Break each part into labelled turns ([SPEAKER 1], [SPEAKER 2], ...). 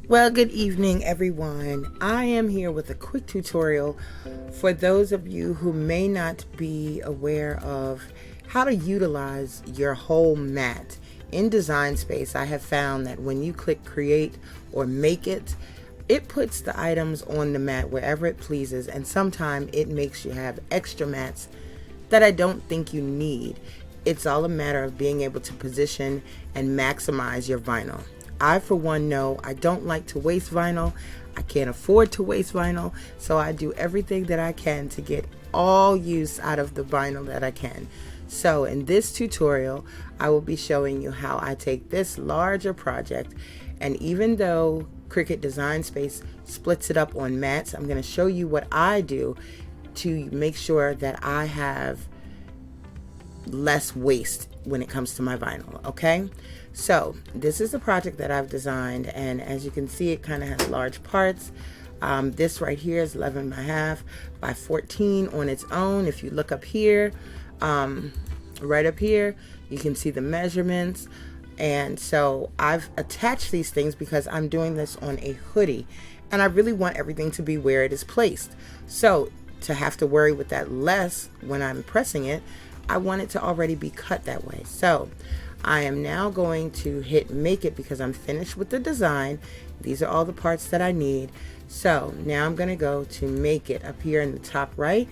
[SPEAKER 1] Well, good evening, everyone. I am here with a quick tutorial for those of you who may not be aware of how to utilize your whole mat. In Design Space, I have found that when you click Create or Make It, it puts the items on the mat wherever it pleases, and sometimes it makes you have extra mats that I don't think you need. It's all a matter of being able to position and maximize your vinyl. I, for one, know I don't like to waste vinyl. I can't afford to waste vinyl, so I do everything that I can to get all use out of the vinyl that I can. So in this tutorial, I will be showing you how I take this larger project, and even though Cricut Design Space splits it up on mats, I'm going to show you what I do to make sure that I have less waste when it comes to my vinyl. Okay, so this is the project that I've designed, and as you can see, it kind of has large parts. This right here is 11.5 by 14 on its own. If you look up here, right up here, you can see the measurements. And so I've attached these things because I'm doing this on a hoodie, and I really want everything to be where it is placed. So to have to worry with that less when I'm pressing it, I want it to already be cut that way. So I am now going to hit Make It because I'm finished with the design. These are all the parts that I need. So now I'm going to go to Make It up here in the top right.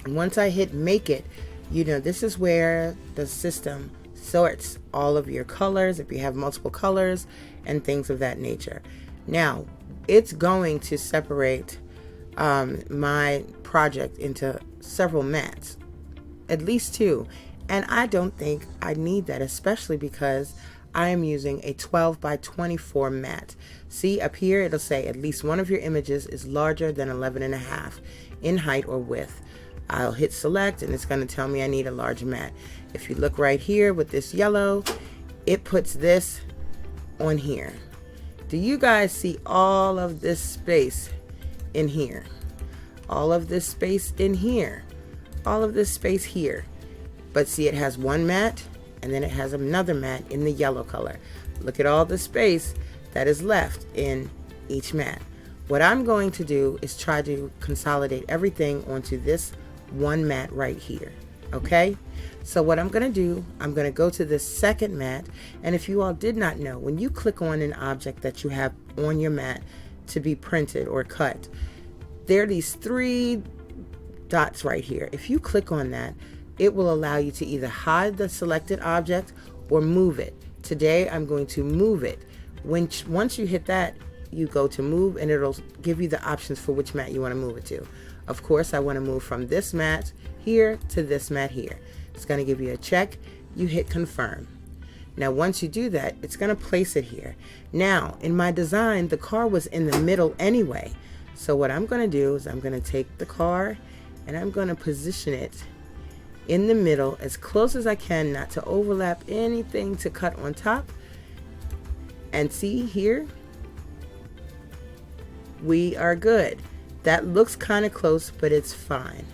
[SPEAKER 1] And once I hit Make It, you know, this is where the system sorts all of your colors, if you have multiple colors and things of that nature. Now it's going to separate my project into several mats, at least two, and I don't think I need that, especially because I am using a 12 by 24 mat. See up here, it'll say at least one of your images is larger than 11.5 in height or width. I'll hit select and it's going to tell me I need a large mat. If you look right here with this yellow, it puts this on here. Do you guys see all of this space in here? All of this space in here? All of this space here? But see, it has one mat and then it has another mat in the yellow color. Look at all the space that is left in each mat. What I'm going to do is try to consolidate everything onto this one mat right here. Okay, so what I'm going to do, I'm going to go to this second mat, and if you all did not know, when you click on an object that you have on your mat to be printed or cut, there are these three dots right here. If you click on that, it will allow you to either hide the selected object or move it. Today I'm going to move it. Once you hit that, you go to move and it'll give you the options for which mat you want to move it to. Of course, I want to move from this mat here to this mat here. It's going to give you a check. You hit confirm. Now once you do that, it's going to place it here. Now in my design, the car was in the middle anyway. So what I'm going to do is I'm going to take the car and I'm going to position it in the middle as close as I can, not to overlap anything to cut on top. And see here, we are good. That looks kind of close, but it's fine.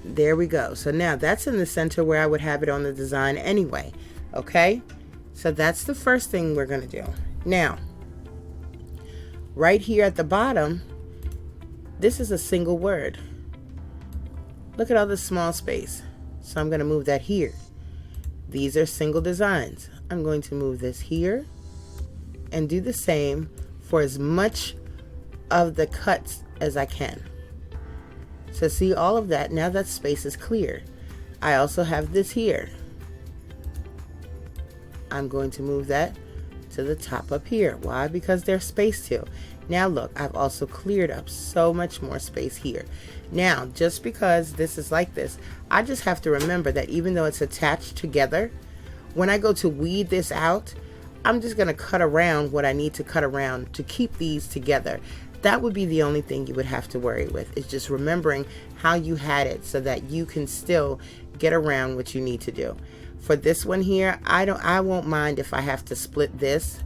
[SPEAKER 1] There we go. So now that's in the center where I would have it on the design anyway. Okay, so that's the first thing we're going to do. Now right here at the bottom, this is a single word. Look at all this small space. So I'm going to move that here. These are single designs. I'm going to move this here and do the same for as much of the cuts as I can. So see all of that, now that space is clear. I also have this here. I'm going to move that to the top up here. Why? Because there's space too. Now look, I've also cleared up so much more space here. Now, just because this is like this, I just have to remember that even though it's attached together, when I go to weed this out, I'm just going to cut around what I need to cut around to keep these together. That would be the only thing you would have to worry with, is just remembering how you had it so that you can still get around what you need to do. For this one here, I won't mind if I have to split this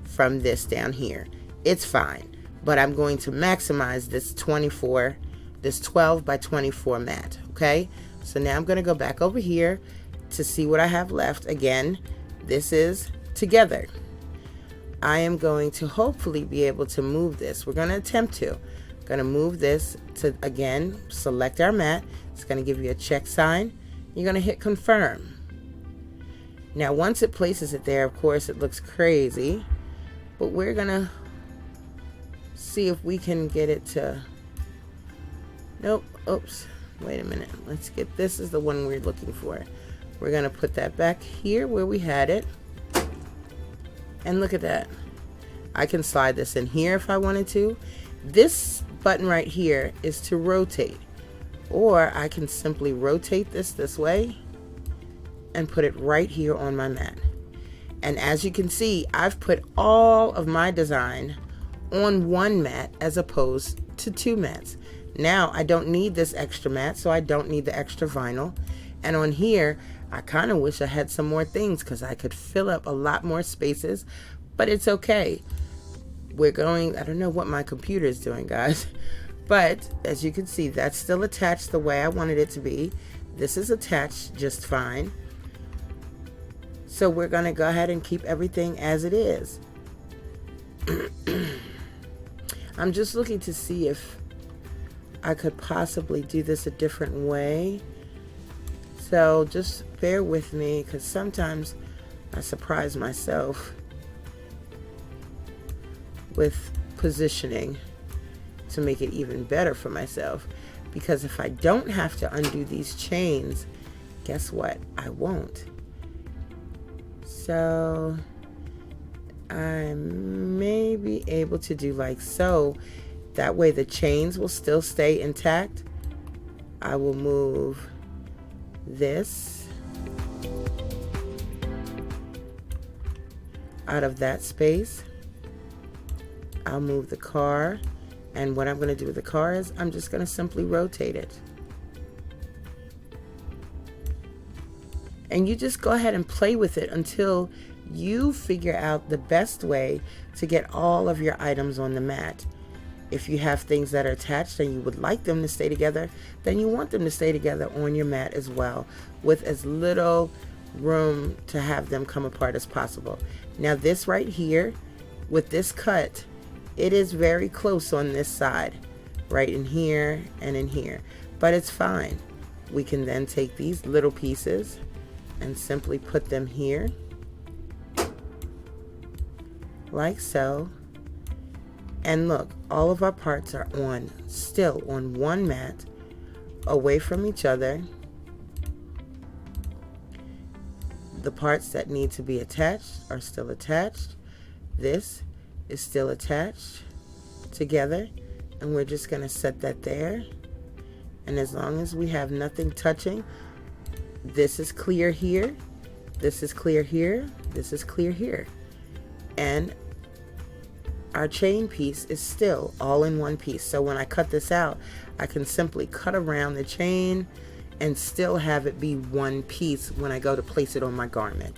[SPEAKER 1] from this down here. It's fine, but I'm going to maximize this 12 by 24 mat. Okay, so now I'm going to go back over here to see what I have left, again, this is together. I am going to hopefully be able to move this. We're going to attempt to. Going to move this to, again, select our mat. It's going to give you a check sign. You're going to hit confirm. Now, once it places it there, of course, it looks crazy, but we're going to see if we can get it to, nope, oops, wait a minute. Let's get, this is the one we're looking for. We're going to put that back here where we had it. And look at that. I can slide this in here if I wanted to. This button right here is to rotate. Or I can simply rotate this way and put it right here on my mat. And as you can see, I've put all of my design on one mat as opposed to two mats. Now I don't need this extra mat, so I don't need the extra vinyl. And on here, I kind of wish I had some more things because I could fill up a lot more spaces, but it's okay. We're going, I don't know what my computer is doing, guys, but as you can see, that's still attached the way I wanted it to be. This is attached just fine. So we're going to go ahead and keep everything as it is. I'm just looking to see if I could possibly do this a different way. So just bear with me, because sometimes I surprise myself with positioning to make it even better for myself. Because if I don't have to undo these chains, guess what? I won't. So I may be able to do like so. That way the chains will still stay intact. I will move this out of that space. I'll move the car, and what I'm going to do with the car is I'm just going to simply rotate it. And you just go ahead and play with it until you figure out the best way to get all of your items on the mat. If you have things that are attached and you would like them to stay together, then you want them to stay together on your mat as well, with as little room to have them come apart as possible. Now this right here, with this cut, it is very close on this side, right in here and in here, but it's fine. We can then take these little pieces and simply put them here, like so. And look, all of our parts are still on one mat, away from each other. The parts that need to be attached are still attached. This is still attached together, and we're just going to set that there. And as long as we have nothing touching, this is clear here, this is clear here, this is clear here. And our chain piece is still all in one piece. So when I cut this out, I can simply cut around the chain and still have it be one piece when I go to place it on my garment.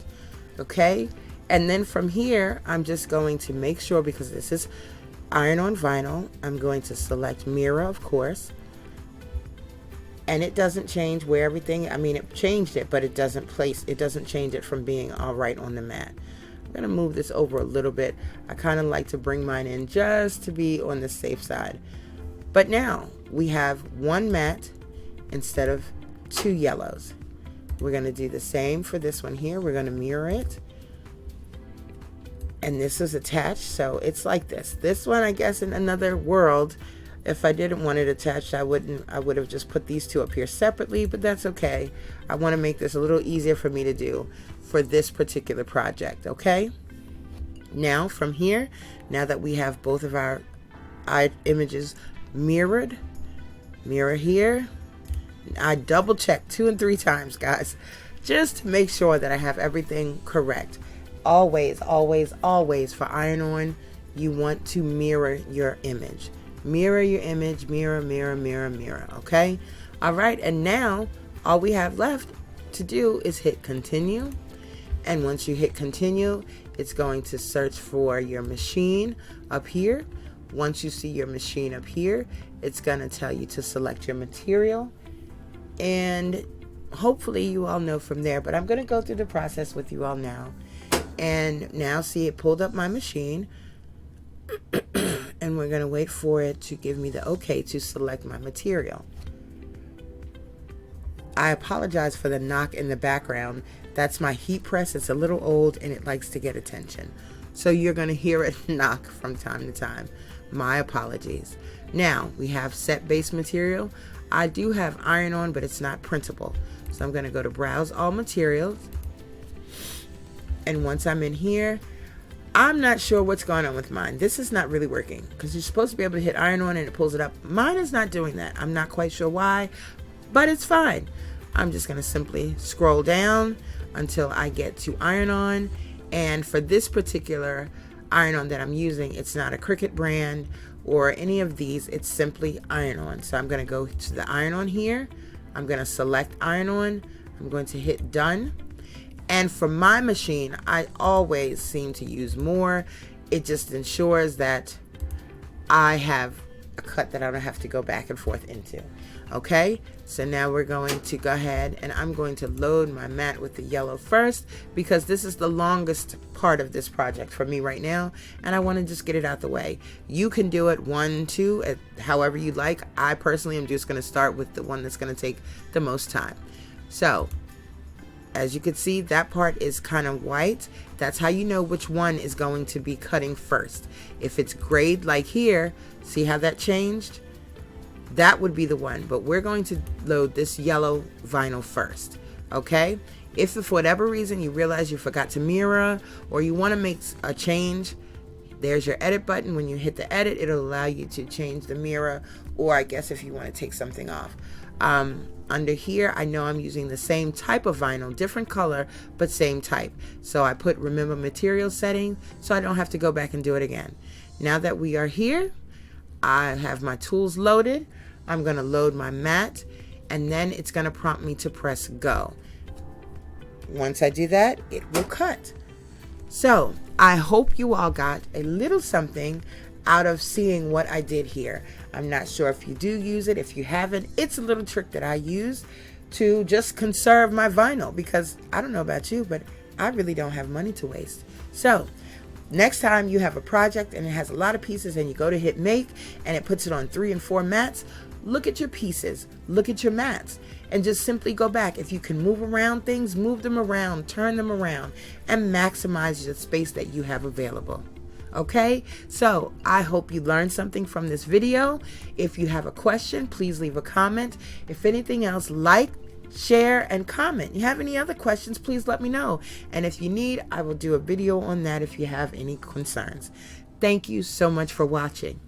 [SPEAKER 1] Okay? And then from here, I'm just going to make sure, because this is iron on vinyl, I'm going to select mirror, of course. And it doesn't change where everything, I mean, it changed it, but it doesn't change it from being all right on the mat. I'm going to move this over a little bit. I kind of like to bring mine in just to be on the safe side. But now we have one mat instead of two yellows. We're going to do the same for this one here. We're going to mirror it. And this is attached, so it's like this. This one, I guess, in another world, if I didn't want it attached, I would have just put these two up here separately, but that's okay. I want to make this a little easier for me to do for this particular project, okay? Now from here, now that we have both of our images mirrored, mirror here, I double check 2 and 3 times, guys, just to make sure that I have everything correct. Always, always, always for iron-on, you want to mirror your image. Mirror your image, mirror, mirror, mirror, mirror, okay? All right, and now all we have left to do is hit continue. And once you hit continue, it's going to search for your machine up here. Once you see your machine up here, it's going to tell you to select your material. And hopefully you all know from there, but I'm going to go through the process with you all now. And now see, it pulled up my machine. And we're going to wait for it to give me the okay to select my material. I apologize for the knock in the background. That's my heat press. It's a little old and it likes to get attention. So you're going to hear it knock from time to time. My apologies. Now we have set base material. I do have iron on, but it's not printable. So I'm going to go to browse all materials. And once I'm in here, I'm not sure what's going on with mine. This is not really working because you're supposed to be able to hit iron on and it pulls it up. Mine is not doing that. I'm not quite sure why, but it's fine. I'm just going to simply scroll down until I get to iron on. And for this particular iron on that I'm using, it's not a Cricut brand or any of these. It's simply iron on. So I'm going to go to the iron on here. I'm going to select iron on. I'm going to hit done. And for my machine, I always seem to use more. It just ensures that I have a cut that I don't have to go back and forth into. Okay, so now we're going to go ahead and I'm going to load my mat with the yellow first because this is the longest part of this project for me right now, and I want to just get it out the way. You can do it 1, 2, however you like. I personally am just going to start with the one that's going to take the most time. So as you can see, that part is kind of white. That's how you know which one is going to be cutting first. If it's grayed like here, see how that changed? That would be the one, but we're going to load this yellow vinyl first, okay? If for whatever reason you realize you forgot to mirror or you want to make a change, there's your edit button. When you hit the edit, it'll allow you to change the mirror, or I guess if you want to take something off. Under here, I know I'm using the same type of vinyl, different color, but same type. So I put remember material setting so I don't have to go back and do it again. Now that we are here, I have my tools loaded. I'm going to load my mat, and then it's going to prompt me to press go. Once I do that, it will cut. So I hope you all got a little something out of seeing what I did here. I'm not sure if you do use it. If you haven't, it's a little trick that I use to just conserve my vinyl, because I don't know about you, but I really don't have money to waste. So next time you have a project and it has a lot of pieces and you go to hit make and it puts it on 3 and 4 mats, look at your pieces, look at your mats, and just simply go back. If you can move around things, move them around, turn them around, and maximize the space that you have available. Okay, so I hope you learned something from this video. If you have a question, please leave a comment. If anything else, like, share, and comment. You have any other questions, please let me know. And if you need, I will do a video on that if you have any concerns. Thank you so much for watching.